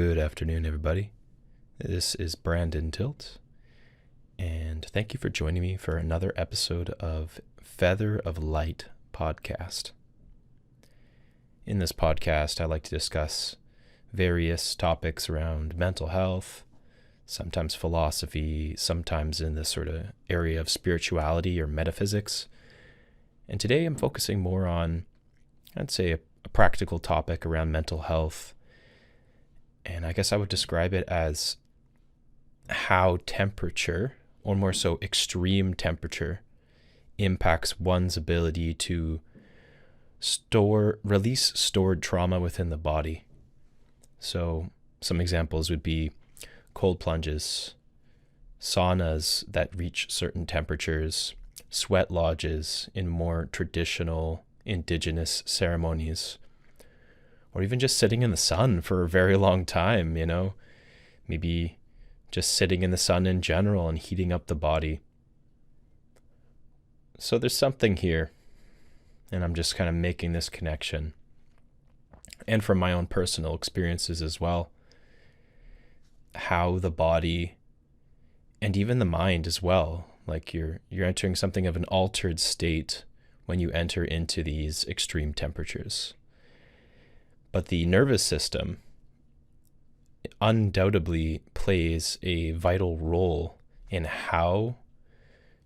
Good afternoon, everybody. This is Brandon Tilt, and thank you for joining me for another episode of Feather of Light podcast. In this podcast, I like to discuss various topics around mental health, sometimes philosophy, sometimes in the sort of area of spirituality or metaphysics. And today I'm focusing more on, I'd say, a practical topic around mental health. And I guess I would describe it as how temperature, or more so extreme temperature, impacts one's ability to release stored trauma within the body. So some examples would be cold plunges, saunas that reach certain temperatures, sweat lodges in more traditional indigenous ceremonies, or even just sitting in the sun for a very long time, maybe just sitting in the sun in general and heating up the body. So there's something here, and I'm just kind of making this connection. And from my own personal experiences as well, how the body and even the mind as well, like you're entering something of an altered state when you enter into these extreme temperatures. But the nervous system undoubtedly plays a vital role in how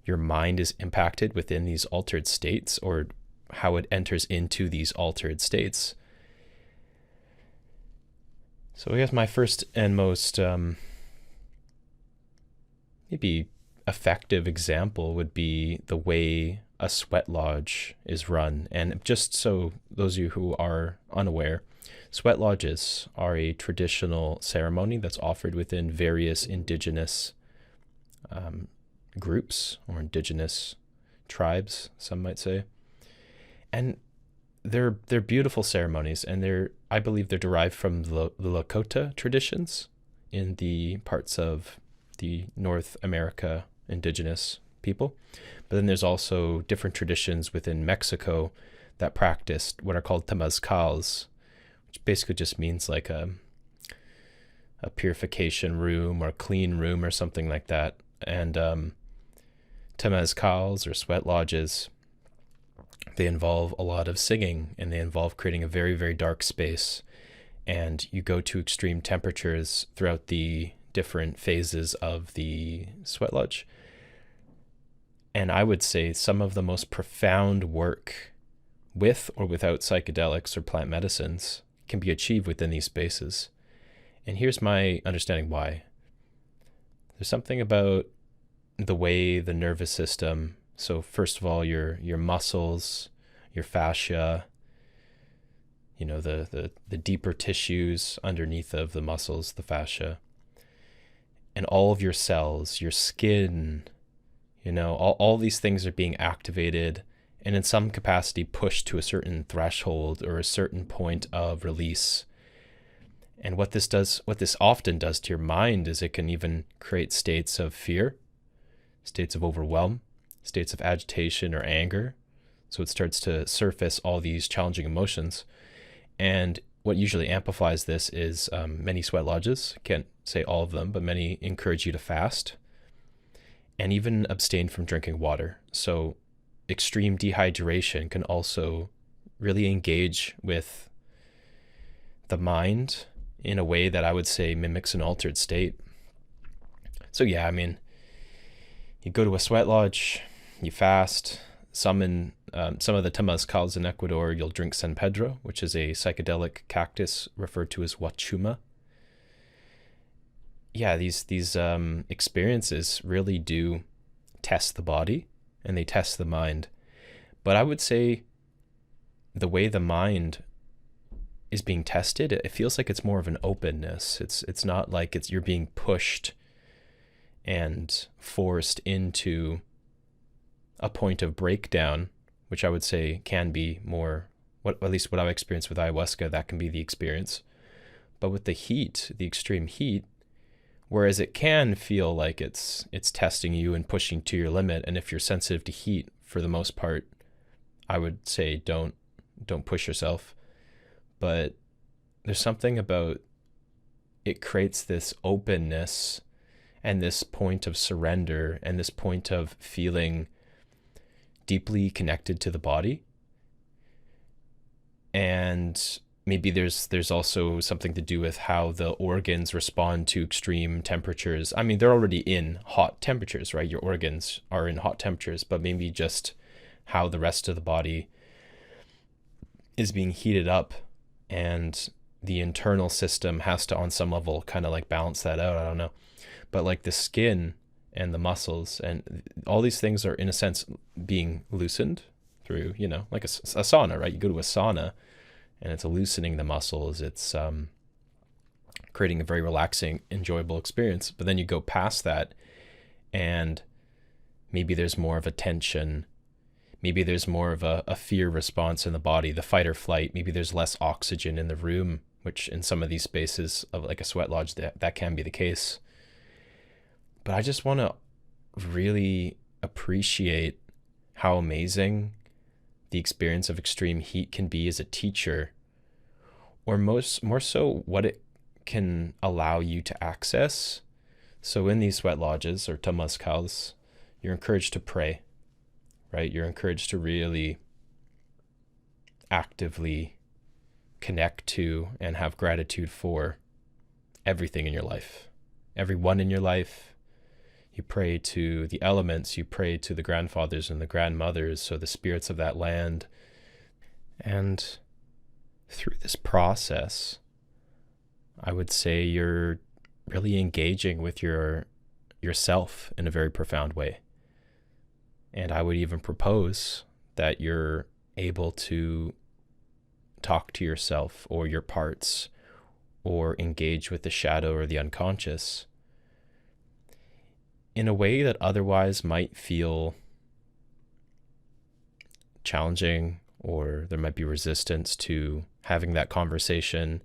your mind is impacted within these altered states, or how it enters into these altered states. So I guess my first and most maybe effective example would be the way a sweat lodge is run. And just so those of you who are unaware, sweat lodges are a traditional ceremony that's offered within various indigenous groups, or indigenous tribes, some might say. And they're beautiful ceremonies, and I believe they're derived from the Lakota traditions in the parts of the North America indigenous people. But then there's also different traditions within Mexico that practiced what are called Temezcals, which basically just means like a purification room or clean room or something like that. And Temezcals, or sweat lodges, they involve a lot of singing, and they involve creating a very, very dark space. And you go to extreme temperatures throughout the different phases of the sweat lodge. And I would say some of the most profound work with or without psychedelics or plant medicines can be achieved within these spaces. And here's my understanding why. There's something about the way the nervous system, so first of all, your muscles, your fascia, the deeper tissues underneath of the muscles, the fascia, and all of your cells, your skin, all these things are being activated and in some capacity pushed to a certain threshold or a certain point of release. And what this often does to your mind is it can even create states of fear, states of overwhelm, states of agitation or anger. So it starts to surface all these challenging emotions. And what usually amplifies this is many sweat lodges, can't say all of them, but many encourage you to fast and even abstain from drinking water. So extreme dehydration can also really engage with the mind in a way that I would say mimics an altered state. So yeah, you go to a sweat lodge, you fast. Some of the Temezcals in Ecuador, you'll drink San Pedro, which is a psychedelic cactus referred to as wachuma. Yeah, these experiences really do test the body, and they test the mind. But I would say the way the mind is being tested, it feels like it's more of an openness. It's not like you're being pushed and forced into a point of breakdown, which I would say can be more, at least what I've experienced with ayahuasca, that can be the experience. But with the heat, the extreme heat, whereas it can feel like it's testing you and pushing to your limit, and if you're sensitive to heat, for the most part, I would say don't push yourself. But there's something about it creates this openness and this point of surrender and this point of feeling deeply connected to the body. And maybe there's also something to do with how the organs respond to extreme temperatures. I mean, they're already in hot temperatures, right? Your organs are in hot temperatures, but maybe just how the rest of the body is being heated up, and the internal system has to, on some level, kind of like balance that out. I don't know. But like the skin and the muscles and all these things are, in a sense, being loosened through, like a sauna, right? You go to a sauna and it's loosening the muscles. It's creating a very relaxing, enjoyable experience. But then you go past that and maybe there's more of a tension. Maybe there's more of a fear response in the body, the fight or flight. Maybe there's less oxygen in the room, which in some of these spaces of like a sweat lodge, that can be the case. But I just want to really appreciate how amazing the experience of extreme heat can be as a teacher, or more so what it can allow you to access. So in these sweat lodges or Temezcals, you're encouraged to pray, right? You're encouraged to really actively connect to and have gratitude for everything in your life, everyone in your life. You pray to the elements, you pray to the grandfathers and the grandmothers, so the spirits of that land. And through this process, I would say you're really engaging with yourself in a very profound way. And I would even propose that you're able to talk to yourself or your parts, or engage with the shadow or the unconscious in a way that otherwise might feel challenging, or there might be resistance to having that conversation.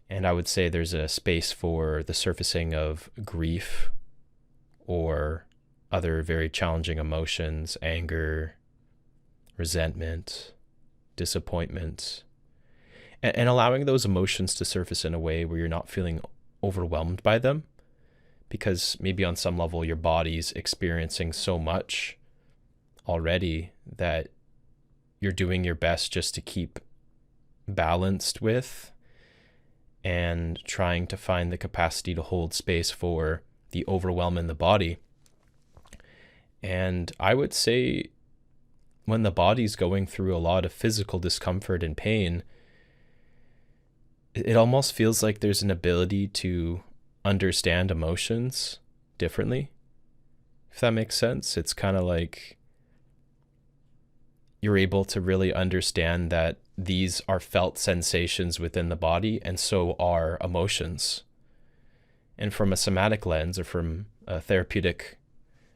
And I would say there's a space for the surfacing of grief or other very challenging emotions, anger, resentment, disappointment, and allowing those emotions to surface in a way where you're not feeling overwhelmed by them, because maybe on some level your body's experiencing so much already that you're doing your best just to keep balanced with and trying to find the capacity to hold space for the overwhelm in the body. And I would say when the body's going through a lot of physical discomfort and pain, it almost feels like there's an ability to understand emotions differently, if that makes sense. It's kind of like you're able to really understand that these are felt sensations within the body, and so are emotions. And from a somatic lens, or from a therapeutic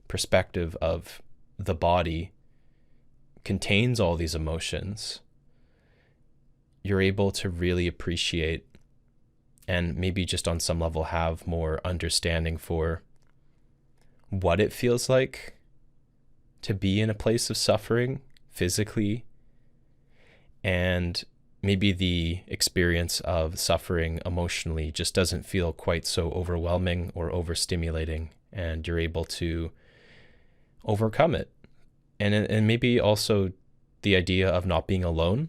perspective of the body contains all these emotions, you're able to really appreciate and maybe just on some level have more understanding for what it feels like to be in a place of suffering physically, and maybe the experience of suffering emotionally just doesn't feel quite so overwhelming or overstimulating, and you're able to overcome it. And maybe also the idea of not being alone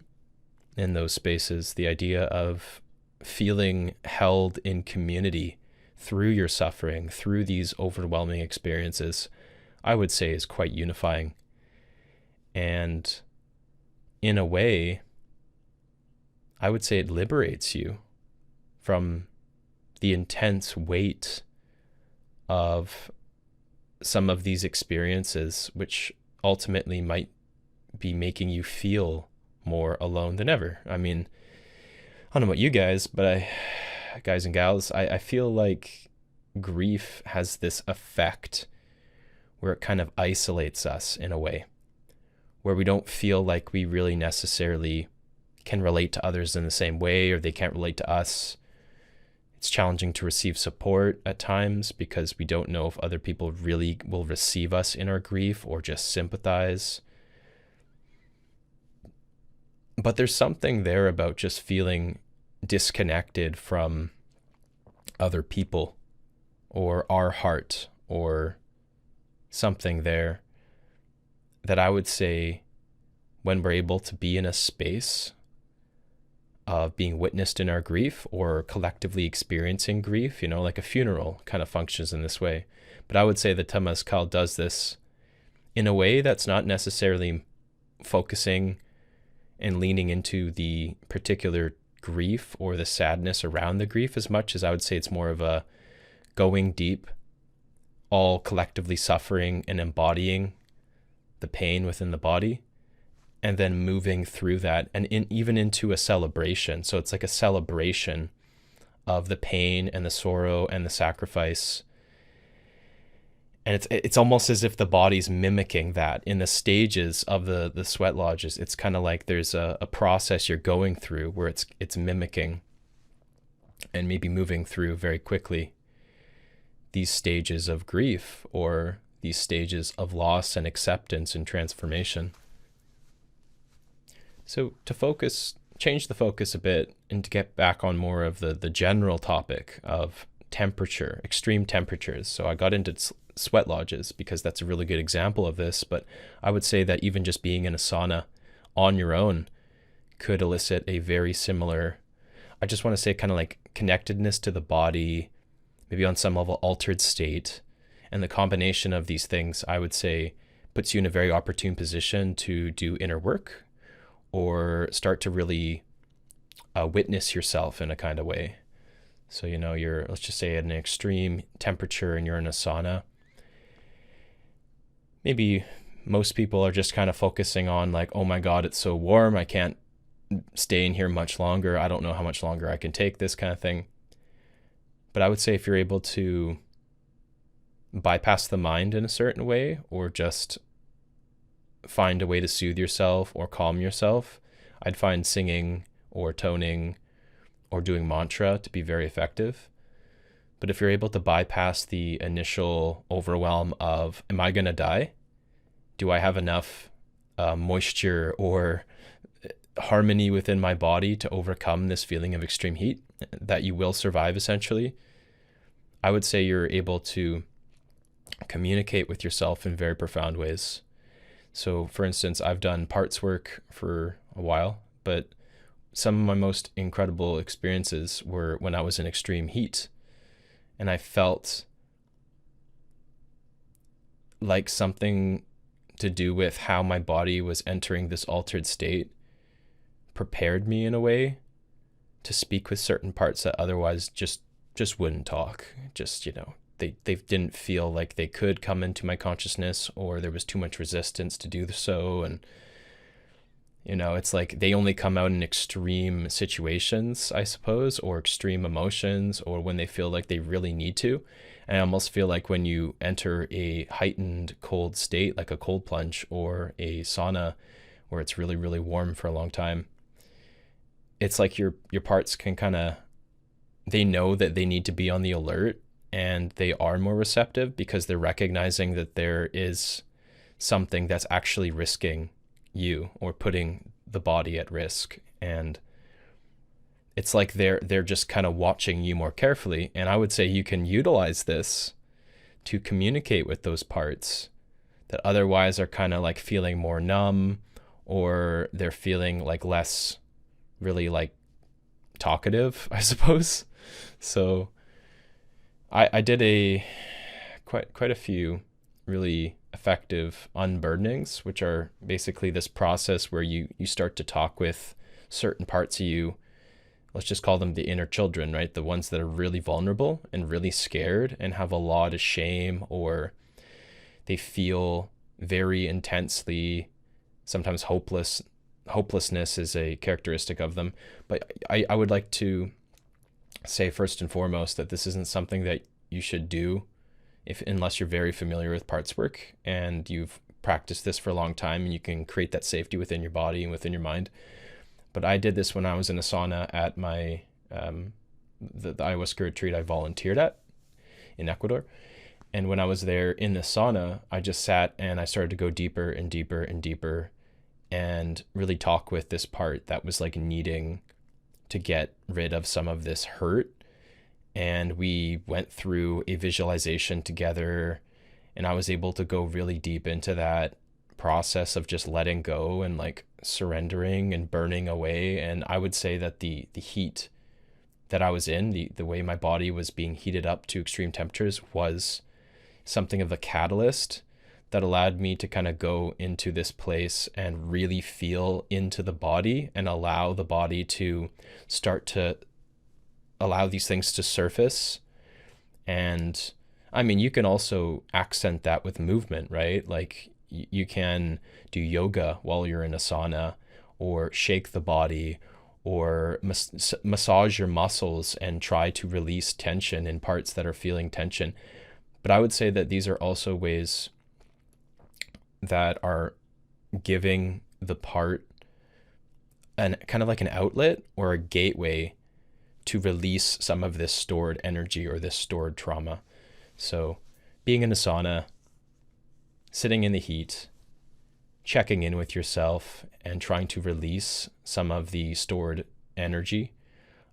in those spaces, the idea of feeling held in community through your suffering, through these overwhelming experiences, I would say is quite unifying. And in a way, I would say it liberates you from the intense weight of some of these experiences, which ultimately might be making you feel more alone than ever. I mean, I don't know about you guys, but guys and gals, I feel like grief has this effect where it kind of isolates us in a way, where we don't feel like we really necessarily can relate to others in the same way, or they can't relate to us. It's challenging to receive support at times because we don't know if other people really will receive us in our grief or just sympathize. But there's something there about just feeling disconnected from other people or our heart or something there, that I would say when we're able to be in a space of being witnessed in our grief or collectively experiencing grief, like a funeral kind of functions in this way. But I would say the Temezcal does this in a way that's not necessarily focusing and leaning into the particular grief or the sadness around the grief as much as I would say it's more of a going deep, all collectively suffering and embodying the pain within the body, and then moving through that and even into a celebration. So it's like a celebration of the pain and the sorrow and the sacrifice. And it's almost as if the body's mimicking that in the stages of the sweat lodges. It's kind of like there's a process you're going through where it's mimicking and maybe moving through very quickly these stages of grief or these stages of loss and acceptance and transformation. So to change the focus a bit and to get back on more of the general topic of temperature, extreme temperatures. So I got into sweat lodges because that's a really good example of this, but I would say that even just being in a sauna on your own could elicit a very similar, I just want to say kind of like connectedness to the body, maybe on some level altered state. And the combination of these things, I would say, puts you in a very opportune position to do inner work or start to really witness yourself in a kind of way. So, you're, let's just say, at an extreme temperature and you're in a sauna. Maybe most people are just kind of focusing on like, oh my God, it's so warm. I can't stay in here much longer. I don't know how much longer I can take this kind of thing. But I would say if you're able to bypass the mind in a certain way, or just find a way to soothe yourself or calm yourself, I'd find singing or toning or doing mantra to be very effective. But if you're able to bypass the initial overwhelm of, am I going to die? Do I have enough moisture or harmony within my body to overcome this feeling of extreme heat, that you will survive essentially? I would say you're able to communicate with yourself in very profound ways. So for instance, I've done parts work for a while, but some of my most incredible experiences were when I was in extreme heat. And I felt like something to do with how my body was entering this altered state prepared me in a way to speak with certain parts that otherwise just wouldn't talk. Just, they didn't feel like they could come into my consciousness, or there was too much resistance to do so. And, it's like they only come out in extreme situations, I suppose, or extreme emotions, or when they feel like they really need to. And I almost feel like when you enter a heightened cold state, like a cold plunge or a sauna where it's really, really warm for a long time, it's like your parts can they know that they need to be on the alert, and they are more receptive because they're recognizing that there is something that's actually risking you or putting the body at risk. And it's like they're just kind of watching you more carefully. And I would say you can utilize this to communicate with those parts that otherwise are kind of like feeling more numb, or they're feeling like less really like talkative, I suppose. So I did quite a few really effective unburdenings, which are basically this process where you start to talk with certain parts of you. Let's just call them the inner children, right? The ones that are really vulnerable and really scared and have a lot of shame, or they feel very intensely, sometimes hopelessness is a characteristic of them. But I would like to say first and foremost that this isn't something that you should do unless you're very familiar with parts work and you've practiced this for a long time, and you can create that safety within your body and within your mind. But I did this when I was in a sauna at my the ayahuasca retreat I volunteered at in Ecuador. And when I was there in the sauna, I just sat and I started to go deeper and deeper and deeper and really talk with this part that was like needing to get rid of some of this hurt and we went through a visualization together, and I was able to go really deep into that process of just letting go and like surrendering and burning away. And I would say that the heat that I was in, the way my body was being heated up to extreme temperatures, was something of a catalyst that allowed me to kind of go into this place and really feel into the body and allow the body to start to allow these things to surface. And I mean, you can also accent that with movement, right? Like you can do yoga while you're in a sauna, or shake the body, or massage your muscles and try to release tension in parts that are feeling tension. But I would say that these are also ways that are giving the part an kind of like an outlet or a gateway to release some of this stored energy or this stored trauma. So being in a sauna, sitting in the heat, checking in with yourself and trying to release some of the stored energy,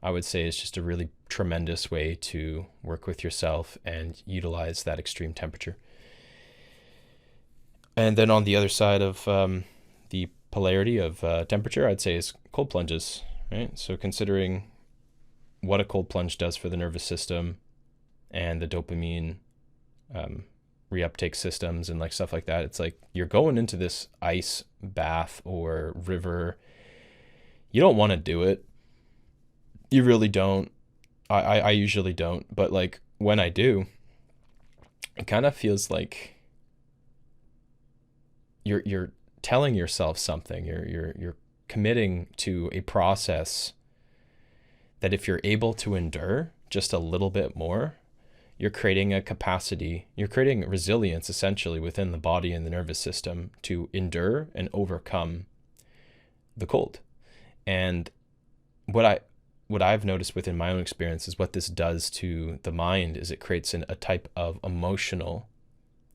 I would say is just a really tremendous way to work with yourself and utilize that extreme temperature. And then on the other side of the polarity of temperature, I'd say is cold plunges, right? So considering what a cold plunge does for the nervous system and the dopamine reuptake systems and like stuff like that, it's like you're going into this ice bath or river. You don't want to do it. You really don't. I usually don't, but like when I do, it kind of feels like you're telling yourself something. You're committing to a process that if you're able to endure just a little bit more, you're creating a capacity, you're creating resilience essentially within the body and the nervous system to endure and overcome the cold. And what I've noticed within my own experience is what this does to the mind is it creates a type of emotional,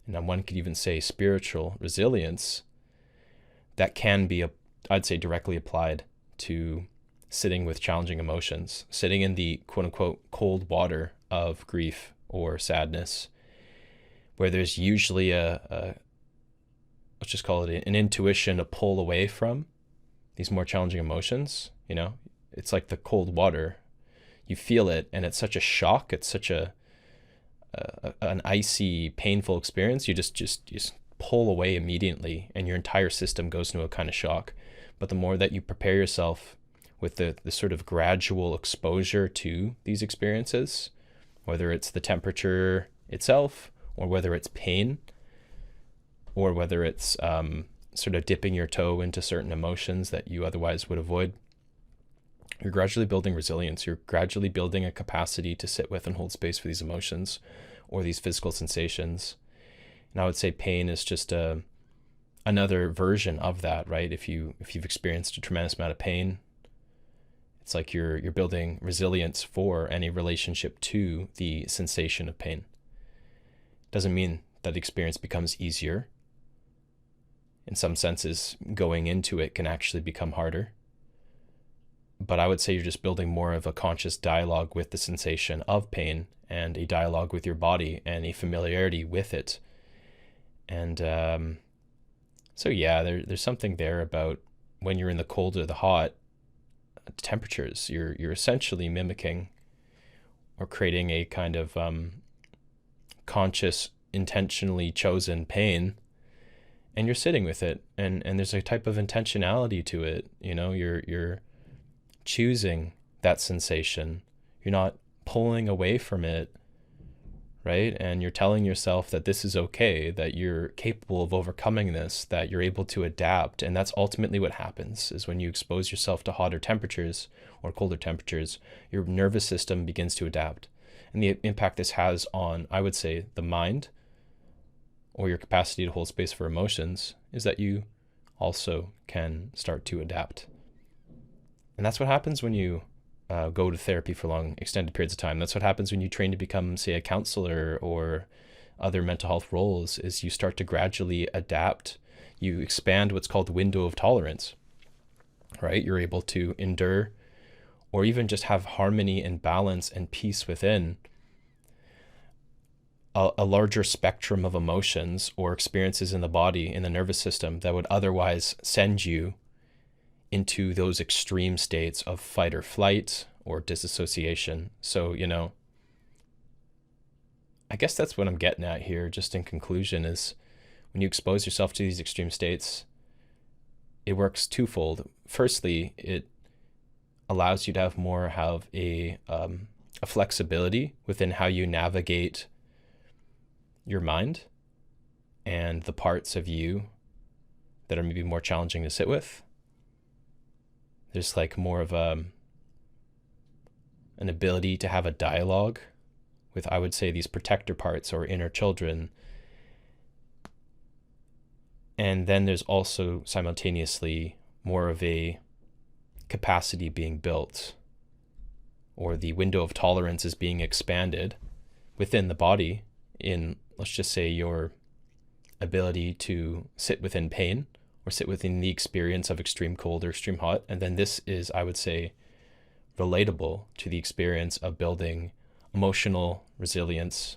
and one could even say spiritual resilience that can be, I'd say, directly applied to sitting with challenging emotions, sitting in the quote unquote cold water of grief or sadness, where there's usually let's just call it an intuition, a pull away from these more challenging emotions. You know, it's like the cold water. You feel it, and it's such a shock. It's such an icy, painful experience. You just pull away immediately, and your entire system goes into a kind of shock. But the more that you prepare yourself with the sort of gradual exposure to these experiences, whether it's the temperature itself, or whether it's pain, or whether it's sort of dipping your toe into certain emotions that you otherwise would avoid, you're gradually building resilience. You're gradually building a capacity to sit with and hold space for these emotions or these physical sensations. And I would say pain is just another version of that, right? If you've experienced a tremendous amount of pain, it's like you're building resilience for any relationship to the sensation of pain. Doesn't mean that the experience becomes easier. In some senses, going into it can actually become harder. But I would say you're just building more of a conscious dialogue with the sensation of pain, and a dialogue with your body and a familiarity with it. And so yeah, there's something there about when you're in the cold or the hot temperatures, you're essentially mimicking or creating a kind of conscious, intentionally chosen pain, and you're sitting with it, and there's a type of intentionality to it. You know, you're choosing that sensation. You're not pulling away from it, right? And you're telling yourself that this is okay, that you're capable of overcoming this, that you're able to adapt. And that's ultimately what happens, is when you expose yourself to hotter temperatures or colder temperatures, your nervous system begins to adapt. And the impact this has on, I would say, the mind or your capacity to hold space for emotions is that you also can start to adapt. And that's what happens when you go to therapy for long, extended periods of time. That's what happens when you train to become, say, a counselor or other mental health roles, is you start to gradually adapt. You expand what's called the window of tolerance, right? You're able to endure or even just have harmony and balance and peace within a larger spectrum of emotions or experiences in the body, in the nervous system, that would otherwise send you into those extreme states of fight or flight or disassociation. So, I guess that's what I'm getting at here, just in conclusion, is when you expose yourself to these extreme states, it works twofold. Firstly, it allows you to have a flexibility within how you navigate your mind and the parts of you that are maybe more challenging to sit with. There's like more of an ability to have a dialogue with, I would say, these protector parts or inner children. And then there's also simultaneously more of a capacity being built, or the window of tolerance is being expanded within the body in, let's just say, your ability to sit within pain or sit within the experience of extreme cold or extreme hot. And then this is, I would say, relatable to the experience of building emotional resilience,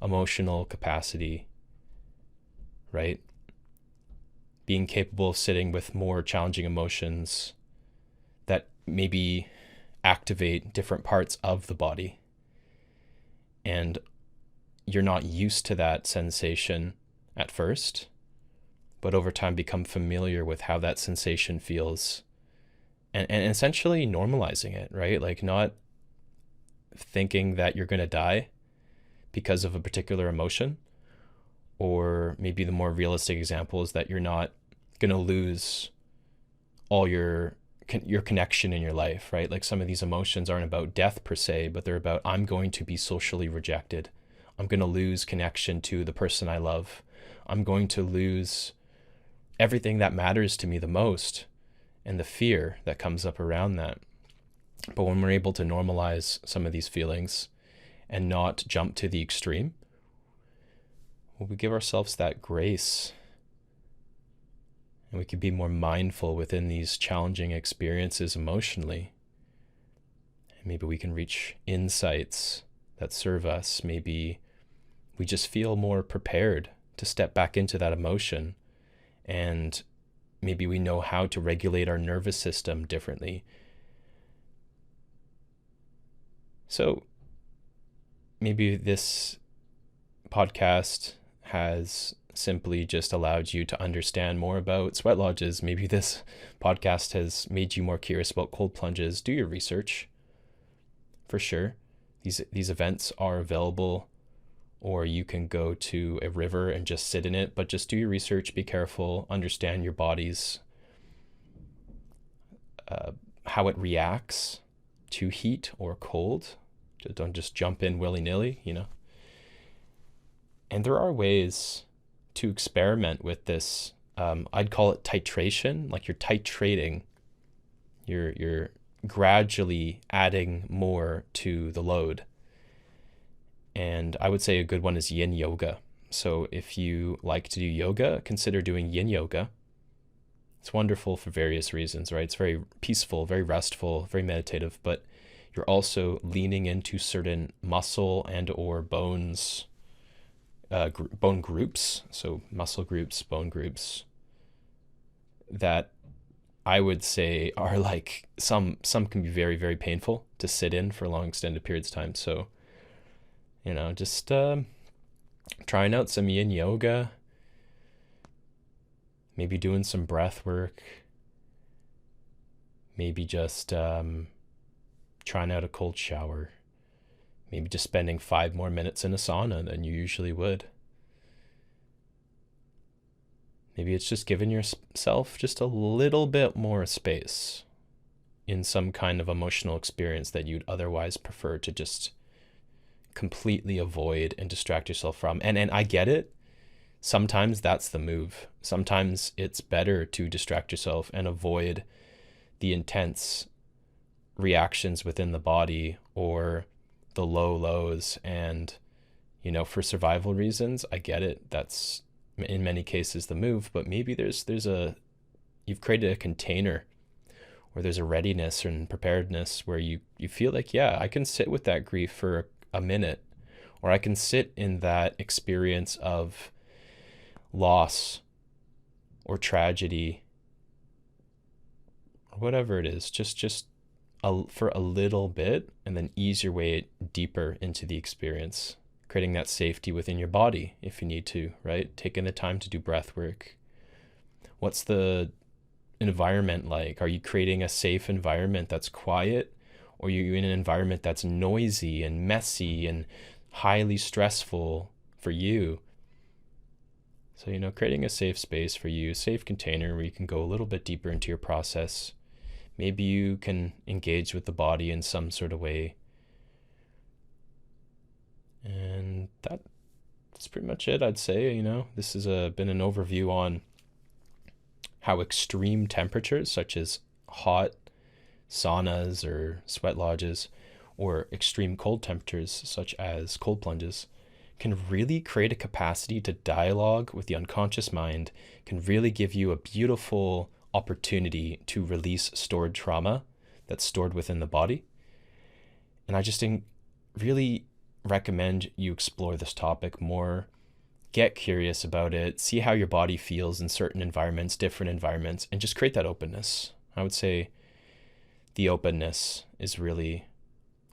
emotional capacity, right? Being capable of sitting with more challenging emotions that maybe activate different parts of the body. And you're not used to that sensation at first, but over time become familiar with how that sensation feels, and essentially normalizing it, right? Like not thinking that you're going to die because of a particular emotion, or maybe the more realistic example is that you're not going to lose all your connection in your life, right? Like some of these emotions aren't about death per se, but they're about, I'm going to be socially rejected. I'm going to lose connection to the person I love. I'm going to lose everything that matters to me the most, and the fear that comes up around that. But when we're able to normalize some of these feelings and not jump to the extreme, we give ourselves that grace, and we can be more mindful within these challenging experiences emotionally. And maybe we can reach insights that serve us. Maybe we just feel more prepared to step back into that emotion, and maybe we know how to regulate our nervous system differently. So maybe this podcast has simply just allowed you to understand more about sweat lodges. Maybe this podcast has made you more curious about cold plunges. Do your research, for sure. These events are available, or you can go to a river and just sit in it, but just do your research, be careful, understand your body's, how it reacts to heat or cold. Don't just jump in willy-nilly, And there are ways to experiment with this. I'd call it titration, like you're titrating, you're gradually adding more to the load. And I would say a good one is yin yoga. So if you like to do yoga, consider doing yin yoga. It's wonderful for various reasons, right? It's very peaceful, very restful, very meditative, but you're also leaning into certain muscle and or bones, bone groups. So muscle groups, bone groups that I would say are like, some can be very, very painful to sit in for long extended periods of time. So, just trying out some yin yoga, maybe doing some breath work, maybe just trying out a cold shower, maybe just spending 5 more minutes in a sauna than you usually would. Maybe it's just giving yourself just a little bit more space in some kind of emotional experience that you'd otherwise prefer to just completely avoid and distract yourself from. And I get it. Sometimes that's the move. Sometimes it's better to distract yourself and avoid the intense reactions within the body or the low lows. And, for survival reasons, I get it. That's in many cases the move, but maybe you've created a container where there's a readiness and preparedness where you feel like, yeah, I can sit with that grief for a minute, or I can sit in that experience of loss or tragedy or whatever it is, just for a little bit, and then ease your way deeper into the experience, creating that safety within your body if you need to, right? Taking the time to do breath work. What's the environment like? Are you creating a safe environment that's quiet, or are you in an environment that's noisy and messy and highly stressful for you? So, creating a safe space for you, a safe container where you can go a little bit deeper into your process. Maybe you can engage with the body in some sort of way. And that's pretty much it, I'd say. This has been an overview on how extreme temperatures, such as hot saunas or sweat lodges, or extreme cold temperatures, such as cold plunges, can really create a capacity to dialogue with the unconscious mind, can really give you a beautiful opportunity to release stored trauma that's stored within the body. And I just really recommend you explore this topic more. Get curious about it, see how your body feels in certain environments, different environments, and just create that openness. I would say the openness is really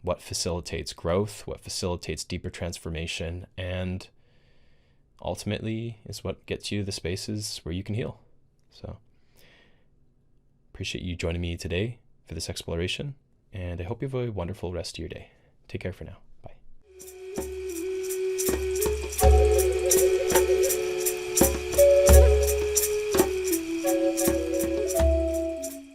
what facilitates growth, what facilitates deeper transformation, and ultimately is what gets you the spaces where you can heal. So appreciate you joining me today for this exploration, and I hope you have a wonderful rest of your day. Take care for now.